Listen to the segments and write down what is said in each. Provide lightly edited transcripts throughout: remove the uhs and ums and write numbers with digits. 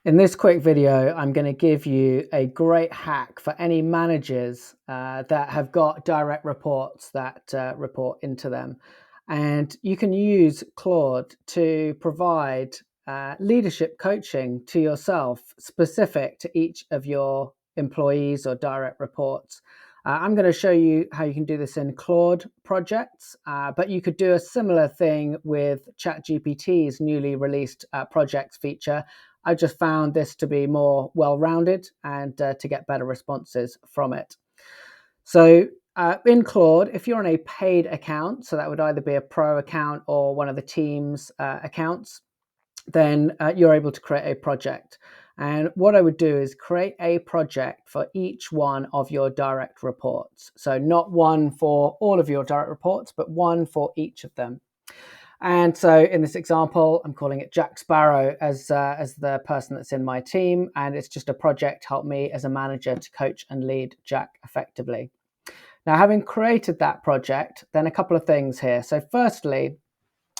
In this quick video, I'm going to give you a great hack for any managers that have got direct reports that report into them. And you can use Claude to provide leadership coaching to yourself specific to each of your employees or direct reports. I'm going to show you how you can do this in Claude Projects, but you could do a similar thing with ChatGPT's newly released projects feature. I just found this to be more well-rounded and to get better responses from it. So in Claude, if you're on a paid account, so that would either be a pro account or one of the team's accounts, then you're able to create a project. And what I would do is create a project for each one of your direct reports. So not one for all of your direct reports, but one for each of them. And so in this example, I'm calling it Jack Sparrow as the person that's in my team. And it's just a project to help me as a manager to coach and lead Jack effectively. Now, having created that project, then a couple of things here. So firstly,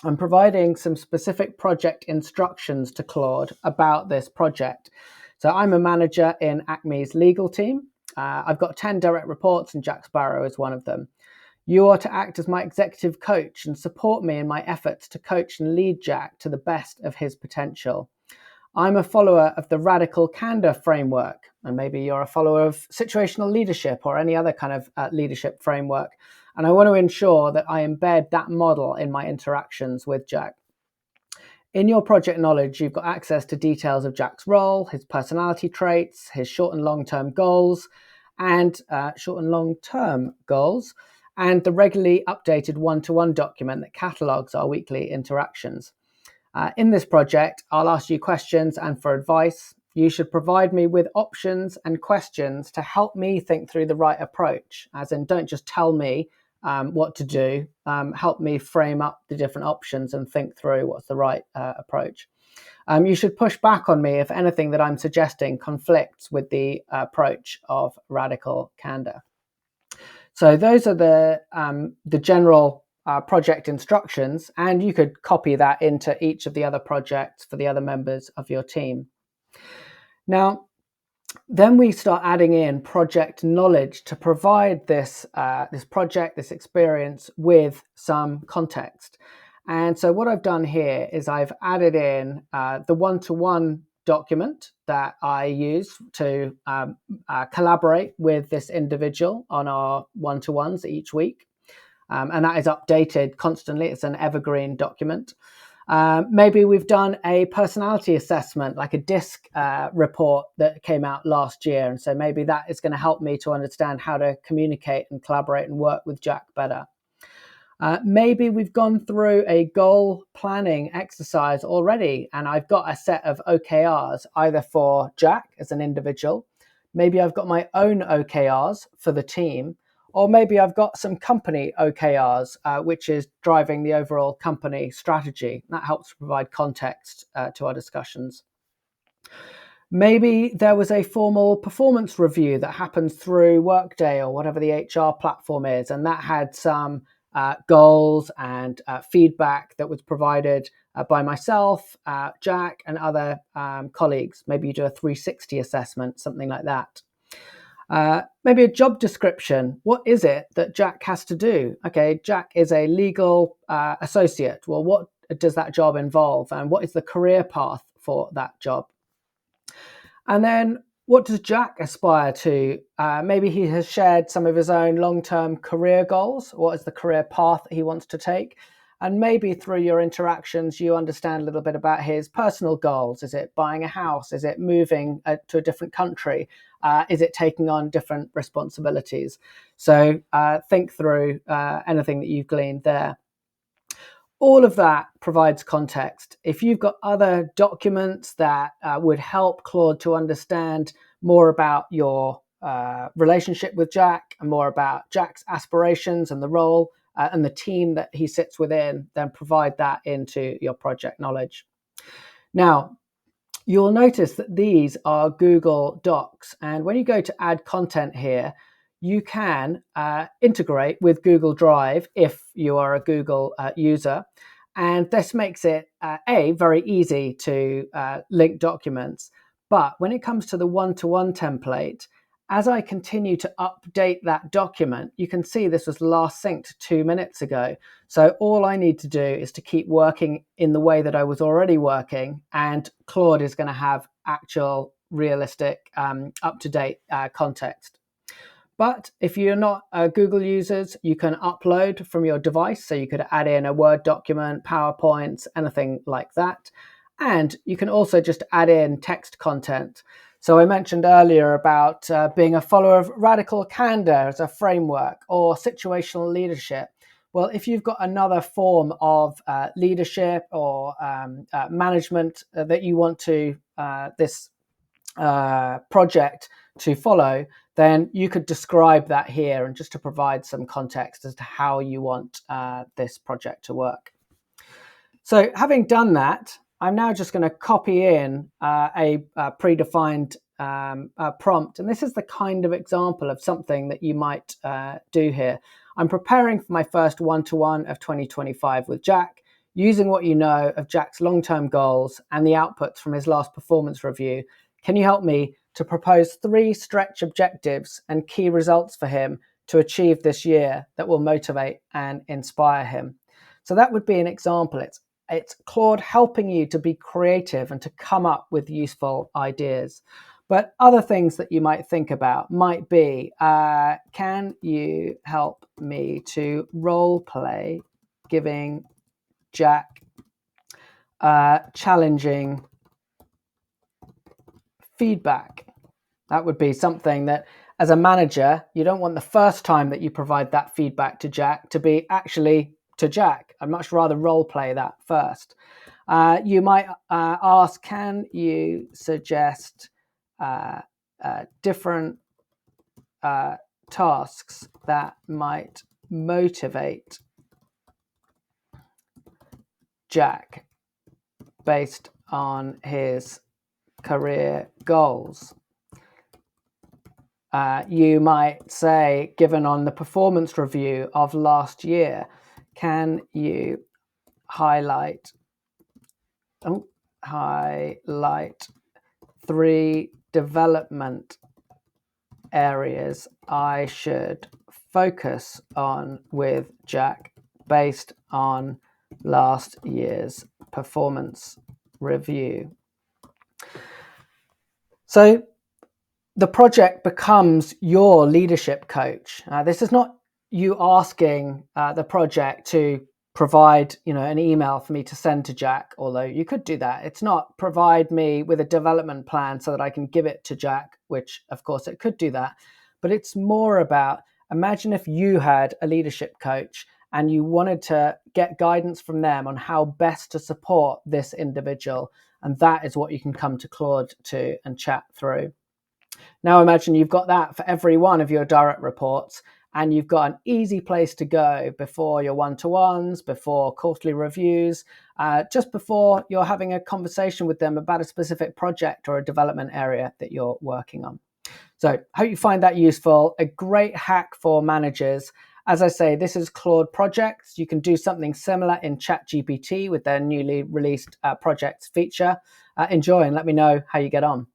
I'm providing some specific project instructions to Claude about this project. So I'm a manager in Acme's legal team. I've got 10 direct reports and Jack Sparrow is one of them. You are to act as my executive coach and support me in my efforts to coach and lead Jack to the best of his potential. I'm a follower of the radical candor framework, and maybe you're a follower of situational leadership or any other kind of leadership framework. And I want to ensure that I embed that model in my interactions with Jack. In your project knowledge, you've got access to details of Jack's role, his personality traits, his short and long-term goals, and the regularly updated one-to-one document that catalogues our weekly interactions. In this project, I'll ask you questions and for advice. You should provide me with options and questions to help me think through the right approach, as in don't just tell me what to do, help me frame up the different options and think through what's the right approach. You should push back on me if anything that I'm suggesting conflicts with the approach of radical candor. So those are the general project instructions, and you could copy that into each of the other projects for the other members of your team. Now, then we start adding in project knowledge to provide this project, this experience with some context. And so what I've done here is I've added in the one-to-one document that I use to collaborate with this individual on our one-to-ones each week. And that is updated constantly. It's an evergreen document. Maybe we've done a personality assessment, like a DISC report that came out last year. And so maybe that is going to help me to understand how to communicate and collaborate and work with Jack better. Maybe we've gone through a goal planning exercise already, and I've got a set of OKRs, either for Jack as an individual, maybe I've got my own OKRs for the team, or maybe I've got some company OKRs, which is driving the overall company strategy. That helps provide context to our discussions. Maybe there was a formal performance review that happens through Workday or whatever the HR platform is, and that had some goals and feedback that was provided by myself, Jack, and other colleagues. Maybe you do a 360 assessment, something like that. Maybe a job description. What is it that Jack has to do? Okay, Jack is a legal associate. Well, what does that job involve? And what is the career path for that job? And then what does Jack aspire to? Maybe he has shared some of his own long-term career goals. What is the career path that he wants to take? And maybe through your interactions, you understand a little bit about his personal goals. Is it buying a house? Is it moving to a different country? Is it taking on different responsibilities? So think through anything that you've gleaned there. All of that provides context. If you've got other documents that would help Claude to understand more about your relationship with Jack and more about Jack's aspirations and the role and the team that he sits within, then provide that into your project knowledge. Now, you'll notice that these are Google Docs. And when you go to add content here, you can integrate with Google Drive if you are a Google user. And this makes it, very easy to link documents, But when it comes to the one-to-one template, as I continue to update that document, you can see this was last synced 2 minutes ago. So all I need to do is to keep working in the way that I was already working, and Claude is going to have actual, realistic, up-to-date context. But if you're not Google users, you can upload from your device. So you could add in a Word document, PowerPoint, anything like that. And you can also just add in text content. So I mentioned earlier about being a follower of radical candor as a framework, or situational leadership. Well, if you've got another form of leadership or management that you want to this project to follow, then you could describe that here, and just to provide some context as to how you want this project to work. So having done that, I'm now just going to copy in a predefined prompt. And this is the kind of example of something that you might do here. I'm preparing for my first one-to-one of 2025 with Jack, using what you know of Jack's long-term goals and the outputs from his last performance review. Can you help me to propose 3 stretch objectives and key results for him to achieve this year that will motivate and inspire him? So that would be an example. It's Claude helping you to be creative and to come up with useful ideas. But other things that you might think about might be, can you help me to role play giving Jack challenging feedback? That would be something that, as a manager, you don't want the first time that you provide that feedback to Jack to be actually to Jack. I'd much rather role play that first. You might ask, can you suggest different tasks that might motivate Jack based on his career goals? You might say, given on the performance review of last year, can you highlight 3 development areas I should focus on with Jack based on last year's performance review? So the project becomes your leadership coach. This is not you asking the project to provide, an email for me to send to Jack, although you could do that. It's not provide me with a development plan so that I can give it to Jack, which of course it could do that. But it's more about, imagine if you had a leadership coach and you wanted to get guidance from them on how best to support this individual. And that is what you can come to Claude to and chat through. Now imagine you've got that for every one of your direct reports, and you've got an easy place to go before your one-to-ones, before quarterly reviews, just before you're having a conversation with them about a specific project or a development area that you're working on. So I hope you find that useful. A great hack for managers. As I say, this is Claude Projects. You can do something similar in ChatGPT with their newly released projects feature. Enjoy and let me know how you get on.